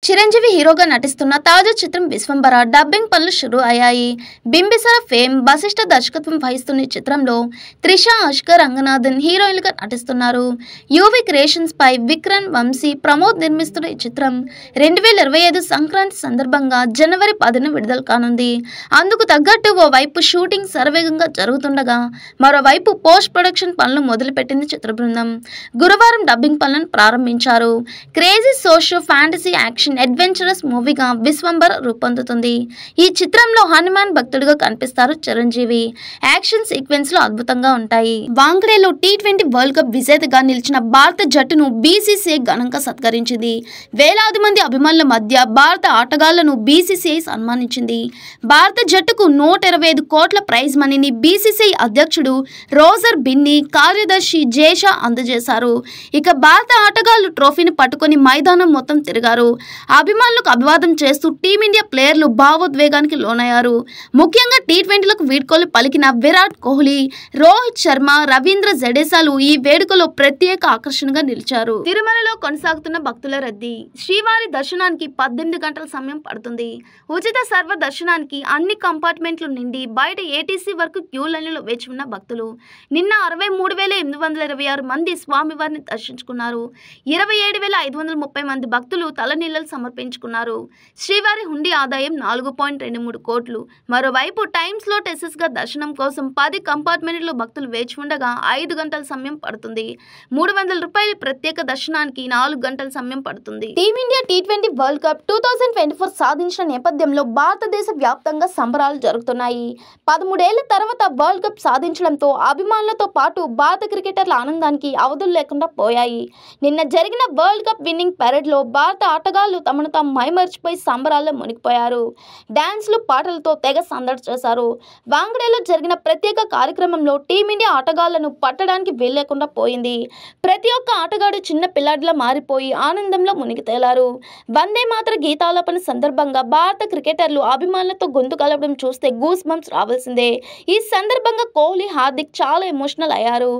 చిరంజీవి హీరోగా నటిస్తున్న తాజా చిత్రం విశ్వంబర డబ్బింగ్ పనులు షురూ అయ్యాయి. బింబిసార ఫేమ్ వశిష్ఠ దర్శకత్వం వహిస్తున్న ఈ చిత్రంలో త్రిష, ఆష్కర్, రంగనాథన్ హీరోయిన్లుగా నటిస్తున్నారు. యూవి క్రియేషన్స్ పై విక్రమ్, వంశీ, ప్రమోద్ నిర్మిస్తున్న ఈ చిత్రం 2025 సంక్రాంతి సందర్భంగా జనవరి 10న విడుదల కానుంది. అందుకు తగ్గట్టు ఓవైపు షూటింగ్ శరవేగంగా జరుగుతుండగా మరోవైపు పోస్ట్ ప్రొడక్షన్ పనులు మొదలుపెట్టింది చిత్ర బృందం. గురువారం డబ్బింగ్ పనులను ప్రారంభించారు. Crazy social fantasy action adventurous మూవీగా విశ్వంబర రూపొందుతుంది. ఈ చిత్రంలో హనుమాన్ భక్తుడిగా కనిపిస్తారు చిరంజీవి. యాక్షన్ సీక్వెన్స్ లు అద్భుతంగా ఉంటాయి. వాంఖడేలో T20 వరల్డ్ కప్ విజేతగా నిలిచిన భారత జట్టును BCCI ఘనంగా సత్కరించింది. వేలాది మంది అభిమానుల మధ్య భారత ఆటగాళ్లను BCCI సన్మానించింది. భారత జట్టుకు 125 కోట్ల ప్రైజ్ మనీని BCCI అధ్యక్షుడు రోజర్ బిన్నీ, కార్యదర్శి జేషా అందజేశారు. ఇక భారత ఆటగాళ్లు ట్రోఫీని పట్టుకొని మైదానం మొత్తం తిరిగారు. అభిమానులకు అభివాదం చేస్తూ టీమిండియా ప్లేయర్లు భావోద్వేగానికి లోనయ్యారు. ముఖ్యంగా T20లకు వీడ్కోలు పలికిన విరాట్ కోహ్లీ, రోహిత్ శర్మ, రవీంద్ర జడేజాలు ఈ వేడుకలో ప్రత్యేక ఆకర్షణగా నిలిచారు. తిరుమలలో కొనసాగుతున్న భక్తుల రద్దీ. శ్రీవారి దర్శనానికి 18 గంటల సమయం పడుతుంది. ఉచిత సర్వ దర్శనానికి అన్ని కంపార్ట్మెంట్లు నిండి బయట ATC వరకు క్యూ లైన్లలో వేచి ఉన్న భక్తులు. నిన్న 63,826 మంది స్వామివారిని దర్శించుకున్నారు. 27,530 మంది భక్తులు తలనీళ్లు సమర్పించుకున్నారు. శ్రీవారి హుండీ ఆదాయం 4.23 కోట్లు. మరోవైపు టైమ్ స్లాట్ గా దర్శనం కోసం 10 కంపార్ట్మెంట్లో భక్తులు వేచి ఉండగా 5 గంటల సమయం పడుతుంది. 300 రూపాయల ప్రత్యేక దర్శనానికి 4 గంటల సమయం పడుతుంది. టీమిండియా T20 వరల్డ్ కప్ 2024 సాధించిన నేపథ్యంలో భారతదేశ వ్యాప్తంగా సంబరాలు జరుగుతున్నాయి. 13 ఏళ్ల తర్వాత వరల్డ్ కప్ సాధించడంతో అభిమానులతో పాటు భారత క్రికెటర్ల ఆనందానికి అవధులు లేకుండా పోయాయి. నిన్న జరిగిన వరల్డ్ కప్ విన్నింగ్ పెరేడ్ లో భారత ఆటగాళ్లు తమను తాము మైమర్చిపోయి సంబరాల్లో మునిగిపోయారు. డాన్స్లు, పాటలతో తెగ సందడి చేశారు. వాంఖడేలో జరిగిన ప్రత్యేక కార్యక్రమంలో టీమిండియా ఆటగాళ్లను పట్టడానికి వీల్లేకుండా పోయింది. ప్రతి ఒక్క ఆటగాడు చిన్న పిల్లాడిలా మారిపోయి ఆనందంలో మునిగి తేలారు. వందే మాతర గీతాలాపన సందర్భంగా భారత క్రికెటర్లు అభిమానులతో గొంతు కలపడం చూస్తే గూస్ బంప్స్ రావాల్సిందే. ఈ సందర్భంగా కోహ్లీ, హార్దిక్ చాలా ఎమోషనల్ అయ్యారు.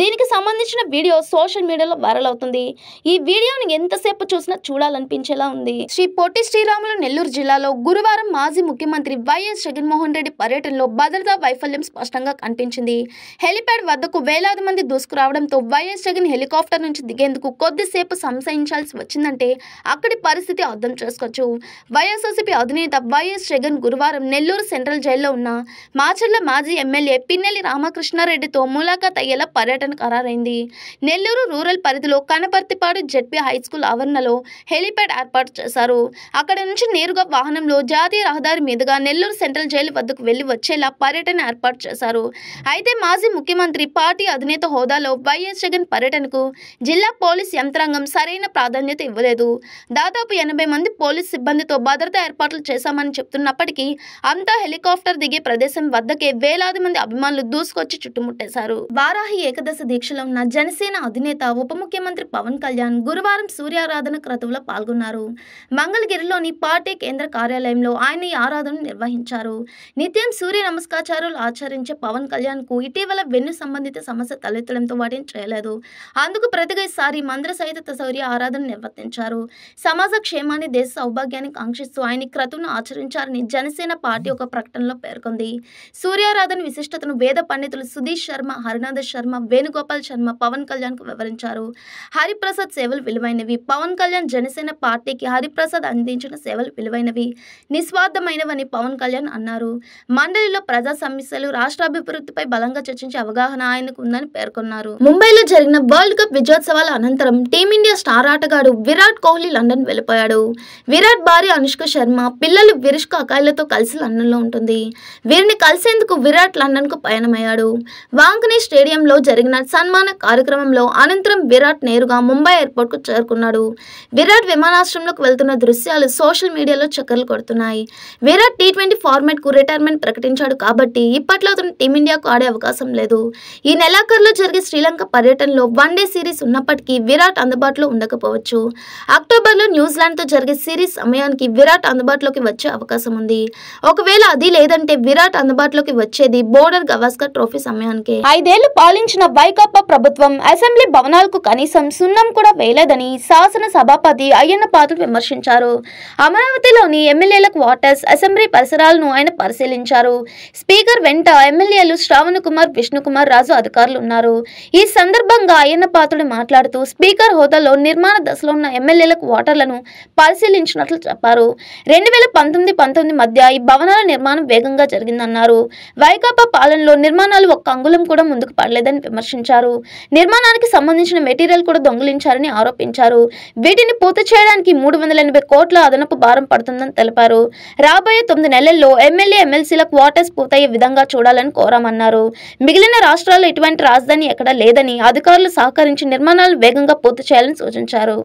దీనికి సంబంధించిన వీడియో సోషల్ మీడియాలో వైరల్ అవుతుంది. ఈ వీడియోని ఎంతసేపు చూసినా చూడాలనిపించేలా ఉంది. శ్రీ పొట్టి శ్రీరాములు నెల్లూరు జిల్లాలో గురువారం మాజీ ముఖ్యమంత్రి వైఎస్ జగన్మోహన్ రెడ్డి పర్యటనలో భద్రతా వైఫల్యం స్పష్టంగా కనిపించింది. హెలిప్యాడ్ వద్దకు వేలాది మంది దూసుకురావడంతో వైఎస్ జగన్ హెలికాప్టర్ నుంచి దిగేందుకు కొద్దిసేపు సంశయించాల్సి వచ్చిందంటే అక్కడి పరిస్థితి అర్థం చేసుకోవచ్చు. వైఎస్ఆర్సీపీ అధినేత వైఎస్ జగన్ గురువారం నెల్లూరు సెంట్రల్ జైల్లో ఉన్న మాచర్ల మాజీ ఎమ్మెల్యే పిన్నెల్లి రామకృష్ణారెడ్డితో ములాఖాత్ అయ్యేలా పర్యటన ఖరారైంది. నెల్లూరు రూరల్ పరిధిలో కనపర్తిపాడు జెడ్పీ హైస్కూల్ ఆవరణలో హెలిప్యాడ్ ఏర్పాటు చేశారు. అక్కడ నుంచి నేరుగా వాహనంలో జాతీయ రహదారి మీదుగా నెల్లూరు సెంట్రల్ జైలు వద్దకు వెళ్లి వచ్చేలా పర్యటన ఏర్పాటు చేశారు. అయితే మాజీ ముఖ్యమంత్రి, పార్టీ అధినేత హోదాలో వైఎస్ జగన్ పర్యటనకు జిల్లా పోలీస్ యంత్రాంగం సరైన ప్రాధాన్యత ఇవ్వలేదు. దాదాపు 80 మంది పోలీస్ సిబ్బందితో భద్రతా ఏర్పాట్లు చేశామని చెప్తున్నప్పటికీ అంతా హెలికాప్టర్ దిగే ప్రదేశం వద్దకే వేలాది మంది అభిమానులు దూసుకొచ్చి చుట్టుముట్టేశారు. వారాహి ఏకాదశి దీక్షలో ఉన్న జనసేన అధినేత, ఉప ముఖ్యమంత్రి పవన్ కళ్యాణ్ గురువారం సూర్యారాధన క్రతువులో పాల్గొన్నారు. మంగళగిరిలోని పార్టీ కేంద్ర కార్యాలయంలో ఆయన ఈ ఆరాధనను నిర్వహించారు. నిత్యం సూర్య నమస్కారాలు ఆచరించే పవన్ కళ్యాణ్ కు ఇటీవల వెన్ను సంబంధిత సమస్య తలెత్తడంతో వాటిని చేయలేదు. అందుకు ప్రతిగా ఈసారి మంత్ర సహిత సూర్య ఆరాధన నిర్వర్తించారు. సమాజ క్షేమాన్ని, దేశ సౌభాగ్యాన్ని కాంక్షిస్తూ ఆయన క్రతువును ఆచరించారని జనసేన పార్టీ ఒక ప్రకటనలో పేర్కొంది. సూర్యారాధన విశిష్టతను వేద పండితులు సుధీష్ శర్మ, హరినాథ శర్మ, వేణుగోపాల్ శర్మ పవన్ కళ్యాణ్ కు వివరించారు. హరిప్రసాద్ సేవలు విలువైనవి. పవన్ కళ్యాణ్ జనసేన పార్టీకి హరిప్రసాద్ అందించిన సేవలు విలువైనవి, నిస్వార్థమైనవని పవన్ కళ్యాణ్ అన్నారు. మండలిలో ప్రజా సమస్యలు, రాష్ట్రాభివృద్ధిపై బలంగా చర్చించే అవగాహన ఆయనకు ఉందని పేర్కొన్నారు. ముంబైలో జరిగిన వరల్డ్ కప్ విజయోత్సవాల అనంతరం టీమిండియా స్టార్ ఆటగాడు విరాట్ కోహ్లీ లండన్ వెళ్లిపోయాడు. విరాట్ భార్య అనుష్క శర్మ, పిల్లలు విరిష్క, అకాయ్లతో కలిసి లండన్లో ఉంటుంది. వీరిని కలిసేందుకు విరాట్ లండన్ కు పయనమయ్యాడు. వాంఖడే స్టేడియంలో జరిగిన సన్మాన కార్యక్రమంలో అనంతరం విరాట్ నేరుగా ముంబై ఎయిర్పోర్ట్ కు చేరుకున్నాడు. విరాట్ విమానాశ్రయంలోకి వెళ్తున్న దృశ్యాలు సోషల్ మీడియాలో చక్కర్లు కొడుతున్నాయి. విరాట్ T20 ఫార్మాట్ కు రిటైర్మెంట్ ప్రకటించాడు కాబట్టి ఇప్పట్లో అతను టీమిండియాకు ఆడే అవకాశం లేదు. ఈ నెలాఖరులో జరిగే శ్రీలంక పర్యటనలో వన్డే సిరీస్ ఉన్నప్పటికీ విరాట్ అందుబాటులో ఉండకపోవచ్చు. అక్టోబర్లో న్యూజిలాండ్తో జరిగే సిరీస్ సమయానికి విరాట్ అందుబాటులోకి వచ్చే అవకాశం ఉంది. ఒకవేళ అది లేదంటే విరాట్ అందుబాటులోకి వచ్చేది బోర్డర్ గవాస్కర్ ట్రోఫీ సమయానికే. 5 ఏళ్లు పాలించిన వైకాపా ప్రభుత్వం అసెంబ్లీ భవనాలకు కనీసం సున్నం కూడా వేయలేదని శాసన సభాపతి అయ్యన్న పాత్రుడు చేయాలని విమర్శించారు. అమరావతిలోని ఎమ్మెల్యేల క్వార్టర్స్, అసెంబ్లీ పరిసరాలను ఆయన పరిశీలించారు. స్పీకర్ వెంట ఎమ్మెల్యేలు శ్రావణ్ కుమార్, విష్ణుకుమార్ రాజు అధికారులు ఉన్నారు. ఈ సందర్భంగా అయ్యన్న పాత్రుడు మాట్లాడుతూ స్పీకర్ హోదాలో నిర్మాణ దశలో ఉన్న ఎమ్మెల్యేల క్వార్టర్లను పరిశీలించినట్లు చెప్పారు. 2019 మధ్య ఈ భవనాల నిర్మాణం వేగంగా జరిగిందన్నారు. వైకాపా పాలనలో నిర్మాణాలు ఒక్క అంగుళం కూడా ముందుకు పడలేదని విమర్శించారు. నిర్మాణానికి సంబంధించిన మెటీరియల్ కూడా దొంగిలించారని ఆరోపించారు. వీటిని పూర్తి చేయడానికి 380 కోట్ల అదనపు భారం పడుతుందని తెలిపారు. రాబోయే 9 నెలల్లో ఎమ్మెల్యే, ఎమ్మెల్సీల క్వార్టర్స్ పూర్తయ్యే విధంగా చూడాలని కోరామన్నారు. మిగిలిన రాష్ట్రాల్లో ఇటువంటి రాజధాని ఎక్కడా లేదని, అధికారులు సహకరించి నిర్మాణాలు వేగంగా పూర్తి చేయాలని సూచించారు.